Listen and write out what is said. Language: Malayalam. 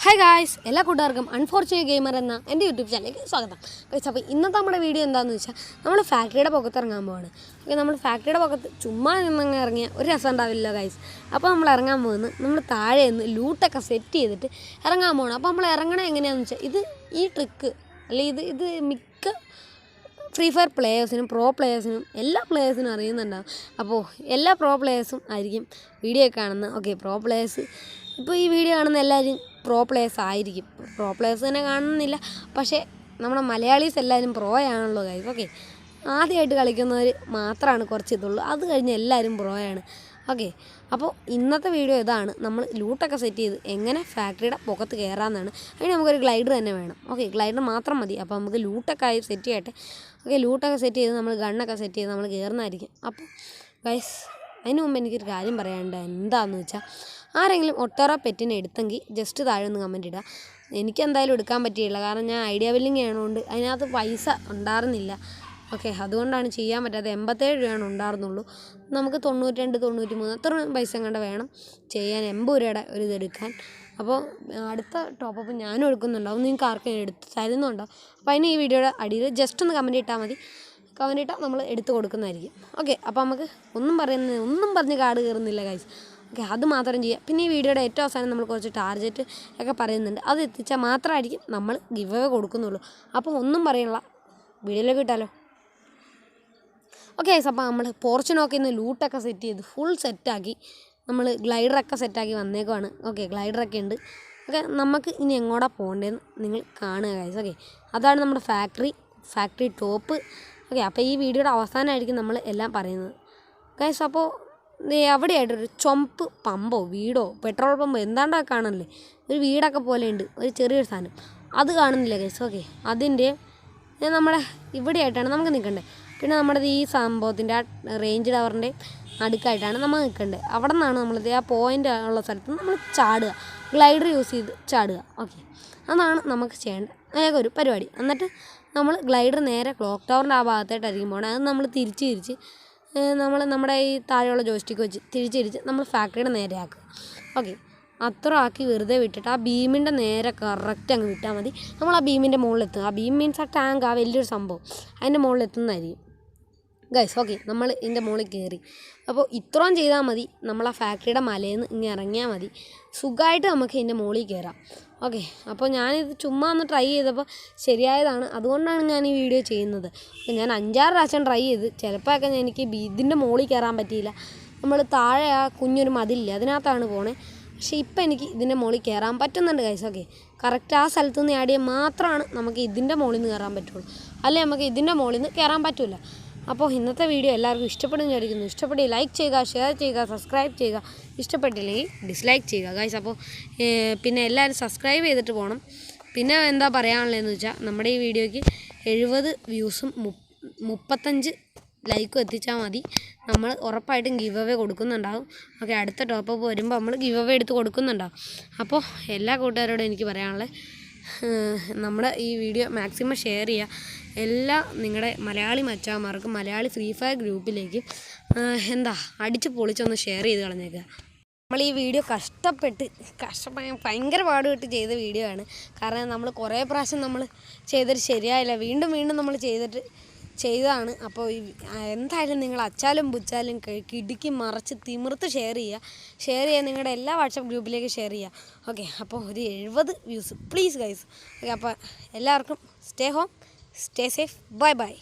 ഹായ് ഗായ്സ്, എല്ലാ കൂട്ടുകാർക്കും അൺഫോർച്യൂണേറ്റ് ഗെയിമർ എന്ന എൻ്റെ യൂട്യൂബ് ചാനലിലേക്ക് സ്വാഗതം. ഗൈസ്, അപ്പോൾ ഇന്നത്തെ നമ്മുടെ വീഡിയോ എന്താണെന്ന് വെച്ചാൽ നമ്മൾ ഫാക്ടറിയുടെ പുറത്ത് ഇറങ്ങാൻ പോവാണ്. ഓക്കെ, നമ്മൾ ഫാക്ടറിയുടെ പുറത്ത് ചുമ്മാ നിന്നങ്ങ് ഇറങ്ങിയ ഒരു രസം ഉണ്ടാവില്ല ഗൈസ്. അപ്പോൾ നമ്മൾ ഇറങ്ങാൻ പോകുന്നത് നമ്മൾ താഴെ നിന്ന് ലൂട്ടൊക്കെ സെറ്റ് ചെയ്തിട്ട് ഇറങ്ങാൻ പോകണം. അപ്പോൾ നമ്മൾ ഇറങ്ങണത് എങ്ങനെയാണെന്ന് വെച്ചാൽ ഈ ട്രിക്ക് അല്ലെങ്കിൽ ഇത് മിക്ക ഫ്രീ ഫയർ പ്ലേയേഴ്സിനും പ്രോ പ്ലേയേഴ്സിനും എല്ലാ പ്ലേയേഴ്സിനും അറിയുന്നുണ്ടാകും. അപ്പോൾ എല്ലാ പ്രോ പ്ലേയേഴ്സും ആയിരിക്കും വീഡിയോ കാണുന്നത്. ഓക്കെ, പ്രോ പ്ലേയേഴ്സ് ഇപ്പോൾ ഈ വീഡിയോ കാണുന്ന എല്ലാവരും പ്രോ പ്ലേയേഴ്സ് ആയിരിക്കും. പ്രോ പ്ലേയേഴ്സ് തന്നെ കാണുന്നില്ല, പക്ഷേ നമ്മുടെ മലയാളീസ് എല്ലാവരും പ്രോ ആണല്ലോ ഗൈസ്. ഓക്കെ, ആദ്യമായിട്ട് കളിക്കുന്നവർ മാത്രമാണ് കുറച്ച് ഇതുള്ളൂ, അത് കഴിഞ്ഞ് എല്ലാവരും പ്രോ ആണ്. ഓക്കെ, അപ്പോൾ ഇന്നത്തെ വീഡിയോ ഇതാണ്. നമ്മൾ ലൂട്ടൊക്കെ സെറ്റ് ചെയ്ത് എങ്ങനെ ഫാക്ടറിയുടെ പുറത്ത് കയറാമെന്നാണ്. അതിന് നമുക്കൊരു ഗ്ലൈഡർ തന്നെ വേണം. ഓക്കെ, ഗ്ലൈഡർ മാത്രം മതി. അപ്പോൾ നമുക്ക് ലൂട്ടൊക്കെ ആയി സെറ്റ് ചെയ്യട്ടെ. ഓക്കെ, ലൂട്ടൊക്കെ സെറ്റ് ചെയ്ത് നമ്മൾ ഗണ്ണൊക്കെ സെറ്റ് ചെയ്ത് നമ്മൾ കയറുന്നതായിരിക്കും. അപ്പോൾ ഗൈസ്, അതിന് മുമ്പ് എനിക്കൊരു കാര്യം പറയാനുണ്ട്. എന്താണെന്ന് വെച്ചാൽ, ആരെങ്കിലും ഒട്ടേറെ പെറ്റിനെ എടുത്തെങ്കിൽ ജസ്റ്റ് താഴെ ഒന്ന് കമൻറ്റ് ഇടുക. എനിക്കെന്തായാലും എടുക്കാൻ പറ്റിയില്ല, കാരണം ഞാൻ ഐഡിയ ബില്ലിങ് ചെയ്യണതുകൊണ്ട് അതിനകത്ത് പൈസ ഉണ്ടായിരുന്നില്ല. ഓക്കെ, അതുകൊണ്ടാണ് ചെയ്യാൻ പറ്റാതെ. 87 രൂപയാണ് ഉണ്ടായിരുന്നുള്ളൂ. നമുക്ക് 92, 93 അത്ര പൈസ കണ്ട് വേണം ചെയ്യാൻ, 80 രൂപയുടെ ഒരു ഇതെടുക്കാൻ. അപ്പോൾ അടുത്ത ടോപ്പപ്പ് ഞാനും എടുക്കുന്നുണ്ടാവും, നിങ്ങൾക്ക് ആർക്കും എടുത്ത് തരുന്നുണ്ടാവും. അപ്പോൾ അതിന് ഈ വീഡിയോയുടെ അടിയിൽ ജസ്റ്റ് ഒന്ന് കമൻറ്റ് ഇട്ടാൽ മതി. കമൻറ്റ് ഇട്ടാൽ നമ്മൾ എടുത്ത് കൊടുക്കുന്നതായിരിക്കും. ഓക്കെ, അപ്പോൾ നമുക്ക് ഒന്നും പറഞ്ഞ് കാട് കയറുന്നില്ല ഗൈസ്. ഓക്കെ, അത് മാത്രം ചെയ്യാം. പിന്നെ ഈ വീഡിയോയുടെ ഏറ്റവും അവസാനം നമ്മൾ കുറച്ച് ടാർഗറ്റ് ഒക്കെ പറയുന്നുണ്ട്. അത് എത്തിച്ചാൽ മാത്രമായിരിക്കും നമ്മൾ ഗിവ് അവേ കൊടുക്കുന്നുള്ളൂ. അപ്പോൾ ഒന്നും പറയണില്ല, വീഡിയോയിലേക്ക് ഇട്ടാലോ. ഓക്കെ ഗൈസ്, അപ്പോൾ നമ്മൾ പോർച്ചുനൊക്കെ ഇന്ന് ലൂട്ടൊക്കെ സെറ്റ് ചെയ്ത് ഫുൾ സെറ്റാക്കി നമ്മൾ ഗ്ലൈഡറൊക്കെ സെറ്റാക്കി വന്നേക്കുവാണ്. ഓക്കെ, ഗ്ലൈഡറൊക്കെ ഉണ്ട്. ഓക്കെ, നമുക്ക് ഇനി എങ്ങോട്ടാ പോകേണ്ടതെന്ന് നിങ്ങൾ കാണുക ഗൈസ്. ഓക്കെ, അതാണ് നമ്മുടെ ഫാക്ടറി ടോപ്പ്. ഓക്കെ, അപ്പോൾ ഈ വീഡിയോയുടെ അവസാനമായിരിക്കും നമ്മൾ എല്ലാം പറയുന്നത് ഗൈസ്. അപ്പോൾ അവിടെയായിട്ടൊരു ചുമപ്പ് പമ്പോ വീടോ പെട്രോൾ പമ്പോ എന്താണ്ടൊക്കെ കാണാനില്ലേ, ഒരു വീടൊക്കെ പോലെ ഉണ്ട്, ഒരു ചെറിയൊരു സാധനം അത് കാണുന്നില്ല ഗൈസ്. ഓക്കെ, അതിൻ്റെ നമ്മുടെ ഇവിടെയായിട്ടാണ് നമുക്ക് നിൽക്കേണ്ടത്. പിന്നെ നമ്മുടെ ഈ സംഭവത്തിൻ്റെ ആ റേഞ്ച് ടവറിൻ്റെ അടുക്കായിട്ടാണ് നമ്മൾ നിൽക്കേണ്ടത്. അവിടെ നിന്നാണ് നമ്മളിത് ആ പോയിൻ്റ് ഉള്ള സ്ഥലത്ത് നമ്മൾ ചാടുക, ഗ്ലൈഡർ യൂസ് ചെയ്ത് ചാടുക. ഓക്കെ, അതാണ് നമുക്ക് ചെയ്യേണ്ടത്. അതൊക്കെ ഒരു പരിപാടി. എന്നിട്ട് നമ്മൾ ഗ്ലൈഡർ നേരെ ക്ലോക്ക് ടവറിൻ്റെ ആ ഭാഗത്തായിട്ടായിരിക്കും പോകണം. അത് നമ്മൾ തിരിച്ച് നമ്മുടെ ഈ താഴെയുള്ള ജോയ്സ്റ്റിക്ക് വെച്ച് തിരിച്ച് നമ്മൾ ഫാക്ടറിയുടെ നേരെ ആക്കുക. ഓക്കെ, അത്ര ആക്കി വെറുതെ വിട്ടിട്ട് ആ ബീമിൻ്റെ നേരെ കറക്റ്റ് അങ്ങ് വിട്ടാൽ മതി. നമ്മൾ ആ ബീമിൻ്റെ മുകളിലെത്തും. ആ ബീം മീൻസ് ആ ടാങ്ക്, ആ വലിയൊരു സംഭവം, അതിൻ്റെ മുകളിലെത്തുന്നതായിരിക്കും ഗൈസ്. ഓക്കെ, നമ്മൾ ഇതിൻ്റെ മുകളിൽ കയറി. അപ്പോൾ ഇത്രയും ചെയ്താൽ മതി. നമ്മൾ ആ ഫാക്ടറിയുടെ മലയിൽ നിന്ന് ഇങ്ങനെ ഇറങ്ങിയാൽ മതി, സുഖമായിട്ട് നമുക്ക് ഇതിൻ്റെ മുകളിൽ കയറാം. ഓക്കെ, അപ്പോൾ ഞാനിത് ചുമ്മാ ഒന്ന് ട്രൈ ചെയ്തപ്പോൾ ശരിയായതാണ്, അതുകൊണ്ടാണ് ഞാൻ ഈ വീഡിയോ ചെയ്യുന്നത്. അപ്പോൾ ഞാൻ 5-6 പ്രാവശ്യം ട്രൈ ചെയ്ത്, ചിലപ്പോഴൊക്കെ എനിക്ക് ഇതിൻ്റെ മുകളിൽ കയറാൻ പറ്റിയില്ല. നമ്മൾ താഴെ ആ കുഞ്ഞൊരു മതിലില്ലേ, അതിനകത്താണ് പോണേ. പക്ഷേ ഇപ്പം എനിക്ക് ഇതിൻ്റെ മുകളിൽ കയറാൻ പറ്റുന്നുണ്ട് ഗൈസ്. ഓക്കെ, കറക്റ്റ് ആ സ്ഥലത്ത് നിന്ന് ആടിയാൽ മാത്രമാണ് നമുക്ക് ഇതിൻ്റെ മുകളിൽ നിന്ന് കയറാൻ പറ്റുള്ളൂ, അല്ലെങ്കിൽ നമുക്ക് ഇതിൻ്റെ മുകളിൽ നിന്ന് കയറാൻ പറ്റില്ല. അപ്പോൾ ഇന്നത്തെ വീഡിയോ എല്ലാവർക്കും ഇഷ്ടപ്പെടുമെന്ന് വിചാരിക്കുന്നു. ഇഷ്ടപ്പെട്ട് ലൈക്ക് ചെയ്യുക, ഷെയർ ചെയ്യുക, സബ്സ്ക്രൈബ് ചെയ്യുക. ഇഷ്ടപ്പെട്ടില്ലെങ്കിൽ ഡിസ്ലൈക്ക് ചെയ്യുക ഗൈസ്. അപ്പോൾ പിന്നെ എല്ലാവരും സബ്സ്ക്രൈബ് ചെയ്തിട്ട് പോകണം. പിന്നെ എന്താ പറയാനുള്ളതെന്ന് വെച്ചാൽ, നമ്മുടെ ഈ വീഡിയോയ്ക്ക് 70 വ്യൂസും 35 ലൈക്കും എത്തിച്ചാൽ മതി. നമ്മൾ ഉറപ്പായിട്ടും ഗിവ് അവേ കൊടുക്കുന്നുണ്ടാകും. ഓക്കെ, അടുത്ത ടോപ്പപ്പ് വരുമ്പോൾ നമ്മൾ ഗിവ് അവേ എടുത്ത് കൊടുക്കുന്നുണ്ടാകും. അപ്പോൾ എല്ലാ കൂട്ടുകാരോടും എനിക്ക് പറയാനുള്ളത്, നമ്മുടെ ഈ വീഡിയോ മാക്സിമം ഷെയർ ചെയ്യുക. എല്ലാ നിങ്ങളുടെ മലയാളി മച്ചാന്മാർക്കും മലയാളി ഫ്രീ ഫയർ ഗ്രൂപ്പിലേക്ക് അടിച്ച് പൊളിച്ചൊന്ന് ഷെയർ ചെയ്ത് കളഞ്ഞേക്കുക. നമ്മൾ ഈ വീഡിയോ ഭയങ്കര പാടുപെട്ട് ചെയ്ത വീഡിയോ ആണ്. കാരണം നമ്മൾ കുറേ പ്രാവശ്യം നമ്മൾ ചെയ്തിട്ട് ശരിയായില്ല, വീണ്ടും നമ്മൾ ചെയ്തതാണ്. അപ്പോൾ എന്തായാലും നിങ്ങൾ അച്ചാലും പുച്ചാലും കിടുക്കി മറച്ച് തിമിർത്ത് ഷെയർ ചെയ്യുക. നിങ്ങളുടെ എല്ലാ വാട്സപ്പ് ഗ്രൂപ്പിലേക്ക് ഷെയർ ചെയ്യുക. ഓക്കെ, അപ്പോൾ ഒരു 70 വ്യൂസ് പ്ലീസ് ഗൈസ്. ഓക്കെ, അപ്പോൾ എല്ലാവർക്കും stay home, stay safe, bye bye.